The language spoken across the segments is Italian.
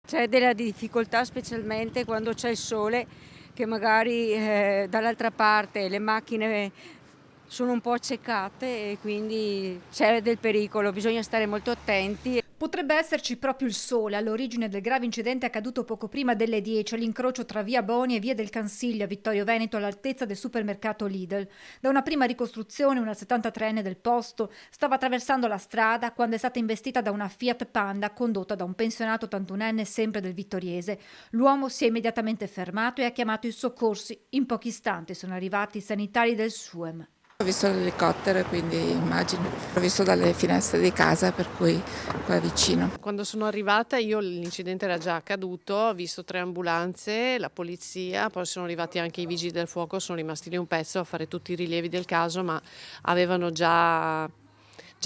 C'è della difficoltà specialmente quando c'è il sole, che magari dall'altra parte le macchine sono un po' accecate e quindi c'è del pericolo, bisogna stare molto attenti. Potrebbe esserci proprio il sole all'origine del grave incidente accaduto poco prima delle 10 all'incrocio tra via Boni e via del Cansiglio a Vittorio Veneto all'altezza del supermercato Lidl. Da una prima ricostruzione una 73enne del posto stava attraversando la strada quando è stata investita da una Fiat Panda condotta da un pensionato 81enne sempre del vittoriese. L'uomo si è immediatamente fermato e ha chiamato i soccorsi. In pochi istanti sono arrivati i sanitari del SUEM. Ho visto l'elicottero, quindi immagino. L'ho visto dalle finestre di casa, per cui qua vicino. Quando sono arrivata l'incidente era già accaduto, ho visto 3 ambulanze, la polizia, poi sono arrivati anche i vigili del fuoco, sono rimasti lì un pezzo a fare tutti i rilievi del caso, ma avevano già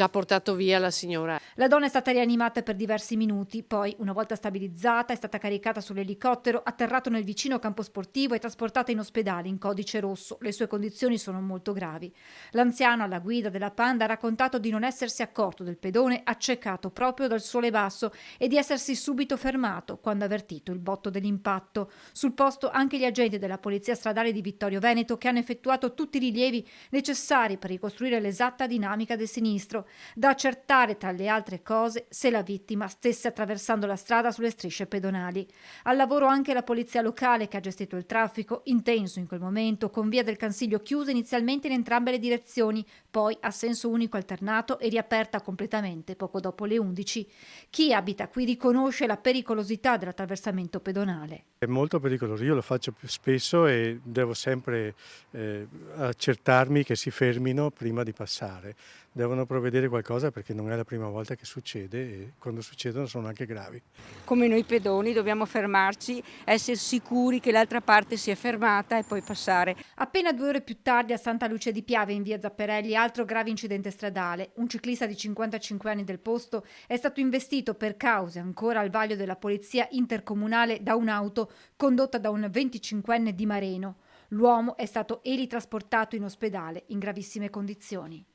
portato via la signora. La donna è stata rianimata per diversi minuti, poi, una volta stabilizzata, è stata caricata sull'elicottero, atterrato nel vicino campo sportivo e trasportata in ospedale in codice rosso. Le sue condizioni sono molto gravi. L'anziano alla guida della Panda ha raccontato di non essersi accorto del pedone accecato proprio dal sole basso e di essersi subito fermato quando ha avvertito il botto dell'impatto. Sul posto anche gli agenti della Polizia Stradale di Vittorio Veneto che hanno effettuato tutti i rilievi necessari per ricostruire l'esatta dinamica del sinistro. Da accertare, tra le altre cose, se la vittima stesse attraversando la strada sulle strisce pedonali. Al lavoro anche la polizia locale che ha gestito il traffico, intenso in quel momento, con via del Cansiglio chiusa inizialmente in entrambe le direzioni, poi a senso unico alternato e riaperta completamente poco dopo le 11. Chi abita qui riconosce la pericolosità dell'attraversamento pedonale. È molto pericoloso, io lo faccio più spesso e devo sempre accertarmi che si fermino prima di passare. Devono provvedere qualcosa perché non è la prima volta che succede e quando succedono sono anche gravi. Come noi pedoni dobbiamo fermarci, essere sicuri che l'altra parte si è fermata e poi passare. Appena 2 ore più tardi a Santa Lucia di Piave in via Zapparelli altro grave incidente stradale. Un ciclista di 55 anni del posto è stato investito per cause ancora al vaglio della polizia intercomunale da un'auto condotta da un 25enne di Mareno. L'uomo è stato elitrasportato in ospedale in gravissime condizioni.